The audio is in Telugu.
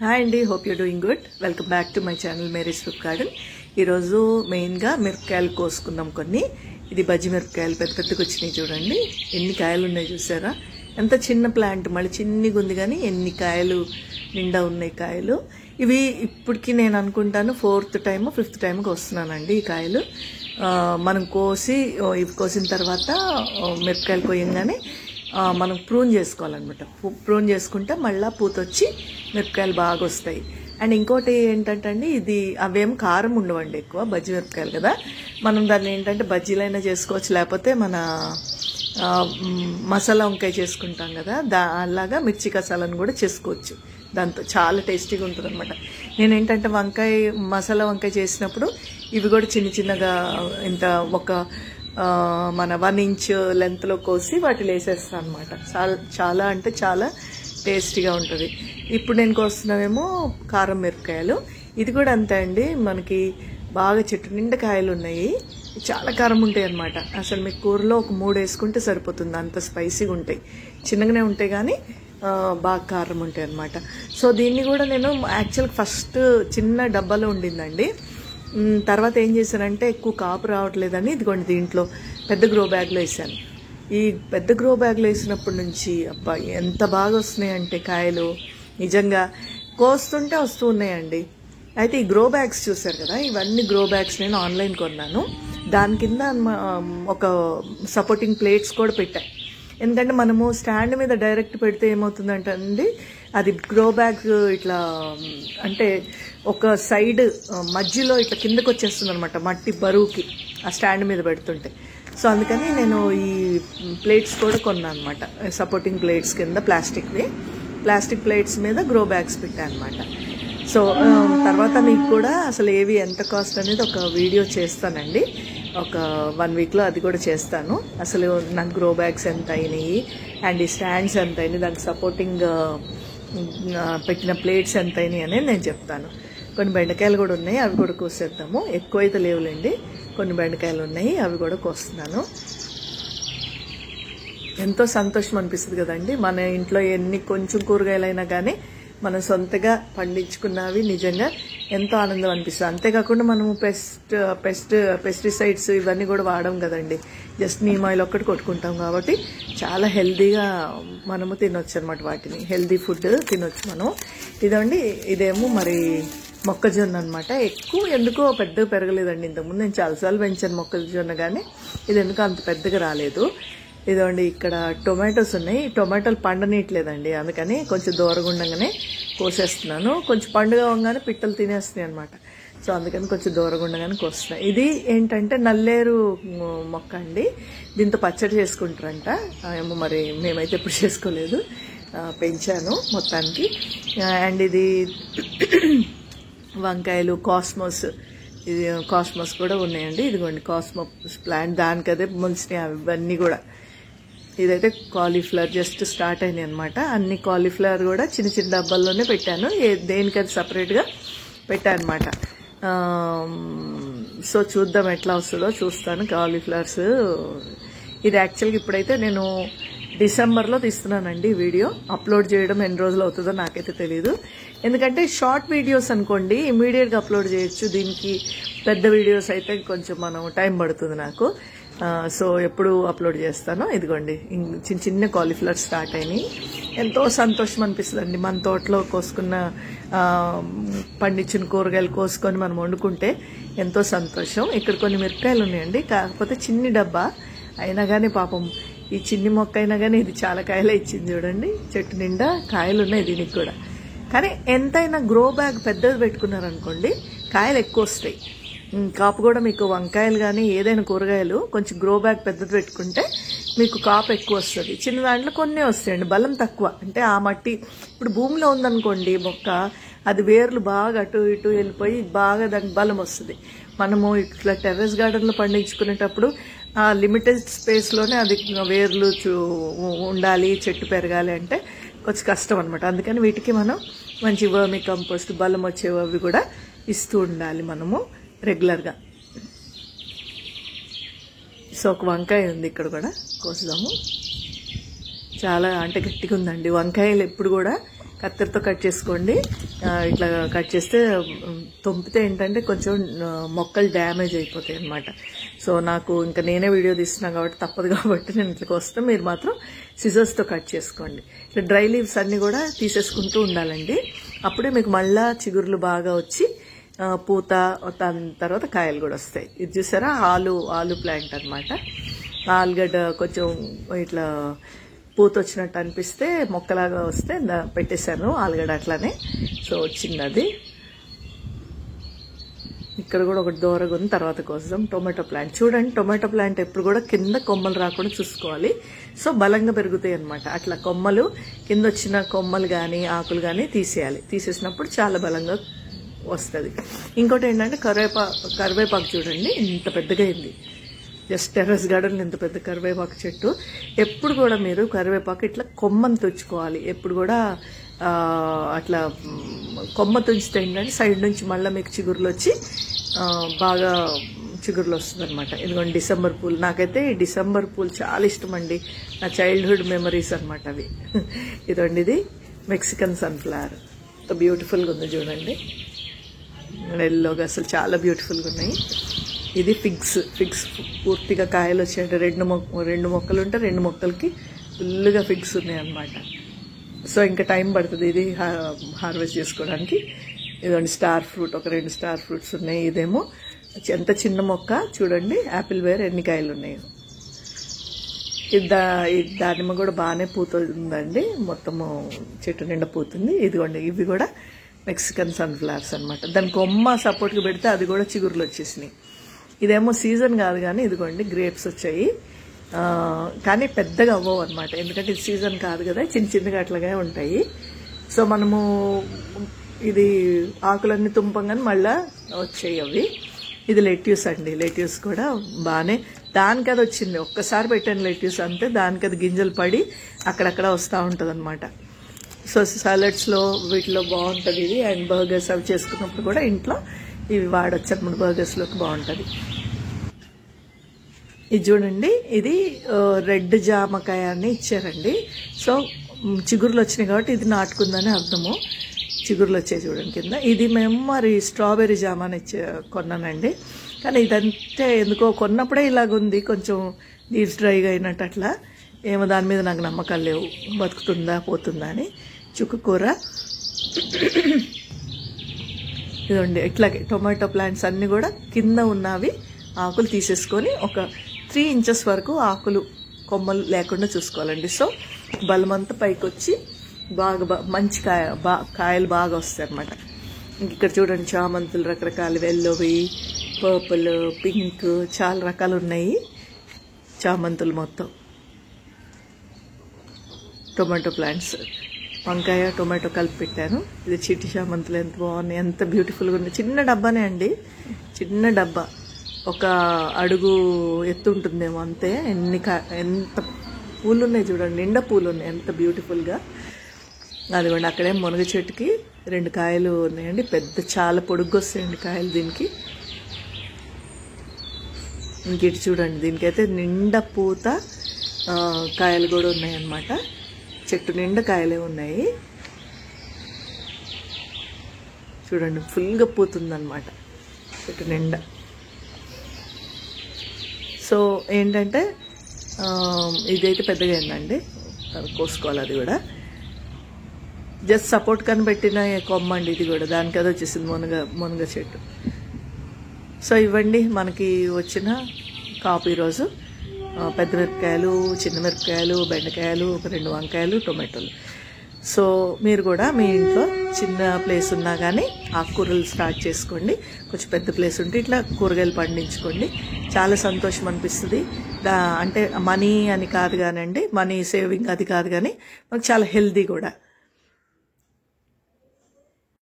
హాయ్ అండి, hope you doing good. Welcome back to my channel Mary's fruit garden. ఈరోజు మెయిన్గా మిరపకాయలు కోసుకుందాం కొన్ని. ఇది బజ్జి మిరపకాయలు పెద్ద పెద్దగా వచ్చినాయి చూడండి. ఎన్ని కాయలు ఉన్నాయి చూసారా? ఎంత చిన్న ప్లాంట్, మళ్ళీ చిన్నగా ఉంది కానీ ఎన్ని కాయలు నిండా ఉన్నాయి కాయలు. ఇవి ఇప్పటికి నేను అనుకుంటాను 4th టైం 5th టైంకి వస్తున్నానండి ఈ కాయలు. మనం ఇవి కోసిన తర్వాత మిరపకాయలు కోయంగానే మనం ప్రూన్ చేసుకోవాలన్నమాట. ప్రూన్ చేసుకుంటే మళ్ళీ పూతొచ్చి మిరపకాయలు బాగా వస్తాయి. అండ్ ఇంకోటి ఏంటంటే అండి, అవేం కారం ఉండవండి ఎక్కువ, బజ్జి మిరపకాయలు కదా. మనం దాన్ని ఏంటంటే బజ్జీలైనా చేసుకోవచ్చు, లేకపోతే మన మసాలా వంకాయ చేసుకుంటాం కదా, అలాగా మిర్చి కసాలను కూడా చేసుకోవచ్చు. దాంతో చాలా టేస్టీగా ఉంటుంది అనమాట. నేనేంటంటే మసాలా వంకాయ చేసినప్పుడు ఇవి కూడా చిన్న చిన్నగా ఇంత ఒక మన 1 ఇంచ్ లెంత్లో కోసి వాటిలో వేసేస్తాను అనమాట. చాలా అంటే చాలా టేస్టీగా ఉంటుంది. ఇప్పుడు నేను కోస్తున్నామేమో కారం మిరపకాయలు. ఇది కూడా అంతే అండి, మనకి బాగా చెట్టు నిండా కాయలు ఉన్నాయి. చాలా కారం ఉంటాయి అన్నమాట. అసలు మీకు కూరలో ఒక 3 వేసుకుంటే సరిపోతుంది, అంత స్పైసీగా ఉంటాయి. చిన్నగానే ఉంటాయి కానీ బాగా కారం ఉంటాయి అన్నమాట. సో దీన్ని కూడా నేను యాక్చువల్గా ఫస్ట్ చిన్న డబ్బాలో ఉండిందండి. తర్వాత ఏం చేశానంటే ఎక్కువ కాపు రావట్లేదని ఇదిగోండి దీంట్లో పెద్ద గ్రో బ్యాగ్లో వేసాను. ఈ పెద్ద గ్రో బ్యాగ్లో వేసినప్పటి నుంచి అబ్బా ఎంత బాగా వస్తున్నాయంటే కాయలు, నిజంగా కోస్తుంటే వస్తూ ఉన్నాయండి. అయితే ఈ గ్రో బ్యాగ్స్ చూసారు కదా, ఇవన్నీ గ్రో బ్యాగ్స్ నేను ఆన్లైన్ కొన్నాను. దాని కింద ఒక సపోర్టింగ్ ప్లేట్స్ కూడా పెట్టా. ఎందుకంటే మనము స్టాండ్ మీద డైరెక్ట్ పెడితే ఏమవుతుందంటే అండి, అది గ్రో బ్యాగ్ ఇట్లా అంటే ఒక సైడ్ మధ్యలో ఇట్లా కిందకు వచ్చేస్తుంది అనమాట, మట్టి బరువుకి ఆ స్టాండ్ మీద పెడుతుంటే. సో అందుకని నేను ఈ ప్లేట్స్ కూడా కొన్నాను అనమాట, సపోర్టింగ్ ప్లేట్స్ కింద ప్లాస్టిక్ ప్లేట్స్ మీద గ్రో బ్యాగ్స్ పెట్టాను అనమాట. సో తర్వాత మీకు కూడా అసలు ఏవి ఎంత కాస్ట్ అనేది ఒక వీడియో చేస్తానండి, ఒక 1 వీక్లో అది కూడా చేస్తాను. అసలు నాకు గ్రో బ్యాగ్స్ ఎంత అయినాయి అండ్ ఈ స్టాండ్స్ ఎంత అయినాయి, దానికి సపోర్టింగ్ పెట్టిన ప్లేట్స్ ఎంత అయినాయి అనేది నేను చెప్తాను. కొన్ని బెండకాయలు కూడా ఉన్నాయి, అవి కూడా కోసేద్దాము. ఎక్కువ అయితే లేవులేండి, కొన్ని బెండకాయలు ఉన్నాయి, అవి కూడా కోస్తున్నాను. ఎంతో సంతోషం అనిపిస్తుంది కదండి, మన ఇంట్లో ఎన్ని కొంచెం కూరగాయలైనా కానీ మనం సొంతగా పండించుకున్నవి నిజంగా ఎంతో ఆనందం అనిపిస్తుంది. అంతేకాకుండా మనము పెస్టిసైడ్స్ ఇవన్నీ కూడా వాడడం కదండి, జస్ట్ నీమ్ ఆయిల్ ఒక్కటి కొట్టుకుంటాం కాబట్టి చాలా హెల్దీగా మనము తినొచ్చు అనమాట. వాటిని హెల్దీ ఫుడ్ తినొచ్చు మనం. ఇదేమో మరి మొక్కజొన్న అనమాట. ఎక్కువ ఎందుకో పెద్దగా పెరగలేదండి. ఇంతకుముందు నేను చాలాసార్లు పెంచాను మొక్కజొన్న, కానీ ఇది ఎందుకో అంత పెద్దగా రాలేదు. ఇదండి ఇక్కడ టొమాటోస్ ఉన్నాయి. టొమాటోలు పండనీయట్లేదండి, అందుకని కొంచెం దూరంగా ఉండగానే కోసేస్తున్నాను. కొంచెం పండుగ అవగానే పిట్టలు తినేస్తున్నాయి అనమాట. సో అందుకని కొంచెం దూరంగా ఉండగానే కోస్తున్నాయి. ఇది ఏంటంటే నల్లేరు మొక్క అండి, దీంతో పచ్చడి చేసుకుంటారంట. ఏమో మరి మేమైతే ఎప్పుడు చేసుకోలేదు, పెంచాను మొత్తానికి. అండ్ ఇది వంకాయలు కాస్మోస్ కూడా ఉన్నాయండి. ఇదిగోండి కాస్మోస్ ప్లాంట్, దానికదే మొలిసినాయి అవన్నీ కూడా. ఇదైతే కాలీఫ్లవర్ జస్ట్ స్టార్ట్ అయినాయి అనమాట. అన్ని కాలీఫ్లవర్ కూడా చిన్న చిన్న డబ్బాల్లోనే పెట్టాను, దేనికది సపరేట్గా పెట్టాను అనమాట. సో చూద్దాం ఎట్లా వస్తుందో, చూస్తాను కాలీఫ్లవర్స్. ఇది యాక్చువల్గా ఇప్పుడైతే నేను డిసెంబర్లో తీస్తున్నానండి వీడియో. అప్లోడ్ చేయడం ఎన్ని రోజులు అవుతుందో నాకైతే తెలీదు, ఎందుకంటే షార్ట్ వీడియోస్ అనుకోండి ఇమీడియట్గా అప్లోడ్ చేయొచ్చు. దీనికి పెద్ద వీడియోస్ అయితే కొంచెం టైం పడుతుంది నాకు. సో ఎప్పుడు అప్లోడ్ చేస్తానో. ఇదిగోండి చిన్న చిన్న కాలీఫ్లవర్స్ స్టార్ట్ అయినాయి. ఎంతో సంతోషం అనిపిస్తుందండి, మన తోటలో కోసుకున్న పండించిన కూరగాయలు కోసుకొని మనం వండుకుంటే ఎంతో సంతోషం. ఇక్కడ కొన్ని మిరపకాయలు ఉన్నాయండి, కాకపోతే చిన్ని డబ్బా అయినా కానీ పాపం ఈ చిన్ని మొక్క అయినా కానీ ఇది చాలా కాయలే ఇచ్చింది చూడండి. చెట్టు నిండా కాయలు ఉన్నాయి దీనికి కూడా. కానీ ఎంతైనా గ్రో బ్యాగ్ పెద్దది పెట్టుకున్నారనుకోండి కాయలు ఎక్కువ వస్తాయి. కాపు కూడా మీకు వంకాయలు కానీ ఏదైనా కూరగాయలు కొంచెం గ్రో బ్యాగ్ పెద్దది పెట్టుకుంటే మీకు కాపు ఎక్కువ వస్తుంది. చిన్న దాంట్లో కొన్ని వస్తాయండి, బలం తక్కువ. అంటే ఆ మట్టి ఇప్పుడు భూమిలో ఉందనుకోండి మొక్క, అది వేర్లు బాగా అటు ఇటు వెళ్ళిపోయి బాగా దానికి బలం వస్తుంది. మనము ఇట్లా టెర్రస్ గార్డెన్లో పండించుకునేటప్పుడు ఆ లిమిటెడ్ స్పేస్లోనే అది వేర్లు ఉండాలి, చెట్టు పెరగాలి అంటే కొంచెం కష్టం అనమాట. అందుకని వీటికి మనం మంచి వర్మి కంపోస్ట్, బలం వచ్చేవి కూడా ఇస్తూ ఉండాలి మనము రెగ్యులర్గా. సో ఒక వంకాయ ఉంది ఇక్కడ కూడా, కోసుదాము. చాలా అంటే గట్టిగా ఉందండి వంకాయలు. ఎప్పుడు కూడా కత్తెరతో కట్ చేసుకోండి. ఇట్లా కట్ చేస్తే తొంపితే ఏంటంటే కొంచెం మొక్కలు డ్యామేజ్ అయిపోతాయి అన్నమాట. సో నాకు ఇంకా నేనే వీడియో తీస్తున్నాను కాబట్టి తప్పదు కాబట్టి నేను ఇట్లకి వస్తే మీరు మాత్రం సిజర్స్తో కట్ చేసుకోండి. ఇట్లా డ్రై లీవ్స్ అన్నీ కూడా తీసేసుకుంటూ ఉండాలండి. అప్పుడే మీకు మళ్ళా చిగురులు బాగా వచ్చి పూత, దాని తర్వాత కాయలు కూడా వస్తాయి. ఇది చూసారా, ఆలు ప్లాంట్ అన్నమాట. ఆలుగడ్డ కొంచెం ఇట్లా పూత వచ్చినట్టు అనిపిస్తే మొక్కలాగా వస్తే పెట్టేశాను ఆలుగడ్డ అట్లానే. సో వచ్చింది అది. ఇక్కడ కూడా ఒకటి దూరగా ఉంది, తర్వాత కోసం. టొమాటో ప్లాంట్ చూడండి. టొమాటో ప్లాంట్ ఎప్పుడు కూడా కింద కొమ్మలు రాకుండా చూసుకోవాలి. సో బలంగా పెరుగుతాయి అన్నమాట. అట్లా కొమ్మలు కింద వచ్చిన కొమ్మలు కానీ ఆకులు కానీ తీసేయాలి. తీసేసినప్పుడు చాలా బలంగా వస్తుంది. ఇంకోటి ఏంటంటే కరివేపాకు చూడండి, ఇంత పెద్దగా అయింది. జస్ట్ టెర్రస్ గార్డెన్ ఇంత పెద్ద కరివేపాకు చెట్టు. ఎప్పుడు కూడా మీరు కరివేపాకు ఇట్లా కొమ్మను తుంచుకోవాలి. ఎప్పుడు కూడా అట్లా కొమ్మ తుంచితే ఏంటంటే సైడ్ నుంచి మళ్ళీ మీకు చిగురులు వచ్చి బాగా చిగురులు వస్తుంది అనమాట. ఇదిగోండి డిసెంబర్ పూలు. నాకైతే ఈ డిసెంబర్ పూలు చాలా ఇష్టం అండి. నా చైల్డ్హుడ్ మెమరీస్ అనమాట అవి. ఇదండి, ఇది మెక్సికన్ సన్ఫ్లవర్. ఎంత బ్యూటిఫుల్గా ఉంది చూడండి, ఎల్లోగా అసలు చాలా బ్యూటిఫుల్గా ఉన్నాయి. ఇది ఫిగ్స్ పూర్తిగా కాయలు వచ్చాయంటే రెండు మొక్కలు ఉంటే రెండు మొక్కలకి ఫుల్గా ఫిగ్స్ ఉన్నాయి అన్నమాట. సో ఇంకా టైం పడుతుంది ఇది హార్వెస్ట్ చేసుకోవడానికి. ఇదండి స్టార్ ఫ్రూట్, ఒక 2 స్టార్ ఫ్రూట్స్ ఉన్నాయి. ఇదేమో ఎంత చిన్న మొక్క చూడండి, యాపిల్ వేర్ ఎన్ని కాయలు ఉన్నాయో. దానిమ్మ కూడా బాగానే పూతుందండి, మొత్తము చెట్టు నిండా పూతుంది. ఇదిగోండి, ఇవి కూడా మెక్సికన్ సన్ఫ్లవర్స్ అనమాట. దాని కొమ్మ సపోర్ట్కి పెడితే అది కూడా చిగురులు వచ్చేసినాయి. ఇదేమో సీజన్ కాదు కానీ ఇదిగోండి గ్రేప్స్ వచ్చాయి. కానీ పెద్దగా అవ్వవు అనమాట, ఎందుకంటే ఇది సీజన్ కాదు కదా, చిన్నగా అట్లాగే ఉంటాయి. సో మనము ఇది ఆకులన్నీ తుంపంగానే మళ్ళా వచ్చాయి అవి. ఇది లెట్యూస్ అండి. లెట్యూస్ కూడా బాగానే దానికి అది వచ్చింది. ఒక్కసారి పెట్టాను లెట్యూస్ అంతే, దానికి అది గింజలు పడి అక్కడక్కడ వస్తూ ఉంటుంది అనమాట. సో సాలడ్స్లో వీటిలో బాగుంటుంది ఇది. అండ్ బర్గర్స్ అవి చేసుకున్నప్పుడు కూడా ఇంట్లో ఇవి వాడచ్చు అన్నమాట, బర్గర్స్లోకి బాగుంటుంది. ఇది చూడండి, ఇది రెడ్ జామకాయ అని ఇచ్చారండి. సో చిగురులు వచ్చినాయి కాబట్టి ఇది నాటుకుందని అర్థము. చిగురులు వచ్చాయి చూడండి కింద. ఇది మేము మరి స్ట్రాబెర్రీ జామ అని కొన్నానండి. కానీ ఇదంతే ఎందుకో కొన్నప్పుడే ఇలాగుంది, కొంచెం లీవ్స్ డ్రైగా అయినట్టు అట్లా. ఏమో దాని మీద నాకు నమ్మకాలు లేవు, బతుకుతుందా పోతుందా అని. చుక్కకూర ఇదండి. ఇట్లాగే టొమాటో ప్లాంట్స్ అన్నీ కూడా కింద ఉన్నవి ఆకులు తీసేసుకొని ఒక 3 ఇంచెస్ వరకు ఆకులు కొమ్మలు లేకుండా చూసుకోవాలండి. సో బలమంతా పైకి వచ్చి బాగా మంచి కాయలు బాగా వస్తాయి అన్నమాట. ఇక్కడ చూడండి చామంతులు రకరకాలు, ఎల్లోవి, పర్పుల్, పింక్, చాలా రకాలు ఉన్నాయి చామంతులు మొత్తం. టొమాటో ప్లాంట్స్, వంకాయ టొమాటో కలిపి పెట్టాను. ఇది చిట్టి చామంతులు ఎంత బాగున్నాయి, ఎంత బ్యూటిఫుల్గా ఉన్నాయి. చిన్న డబ్బానే అండి, చిన్న డబ్బా, 1 అడుగు ఎత్తు ఉంటుందేమో అంతే. ఎంత పూలు ఉన్నాయి చూడండి, నిండా పూలు ఉన్నాయి, ఎంత బ్యూటిఫుల్గా. అదిగోండి అక్కడే మునగ చెట్టుకి 2 కాయలు ఉన్నాయండి, పెద్ద చాలా పొడుగ్గా వస్తాయండి కాయలు దీనికి. ఇంక ఇటు చూడండి, దీనికైతే నిండా పూత కాయలు కూడా ఉన్నాయన్నమాట. చెట్టు నిండా కాయలే ఉన్నాయి చూడండి, ఫుల్గా పూతుందన్నమాట చెట్టు నిండా. సో ఏంటంటే ఇదైతే పెద్దగా అయిందండి, కోసుకోవాలి. అది కూడా జస్ట్ సపోర్ట్ కనిపెట్టిన కొమ్మ అండి ఇది కూడా, దానికి అది వచ్చేసింది మునగ చెట్టు. సో ఇవ్వండి మనకి వచ్చిన కాపు ఈరోజు. పెద్ద మిరపకాయలు, చిన్న మిరపకాయలు, బెండకాయలు, ఒక 2 వంకాయలు, టొమాటోలు. సో మీరు కూడా మీ ఇంట్లో చిన్న ప్లేస్ ఉన్నా కానీ ఆకుకూరలు స్టార్ట్ చేసుకోండి. కొంచెం పెద్ద ప్లేస్ ఉంటే ఇట్లా కూరగాయలు పండించుకోండి, చాలా సంతోషం అనిపిస్తుంది. అంటే మనీ అని కాదు కానండి, మనీ సేవింగ్ అది కాదు కానీ మనకు చాలా హెల్దీ కూడా.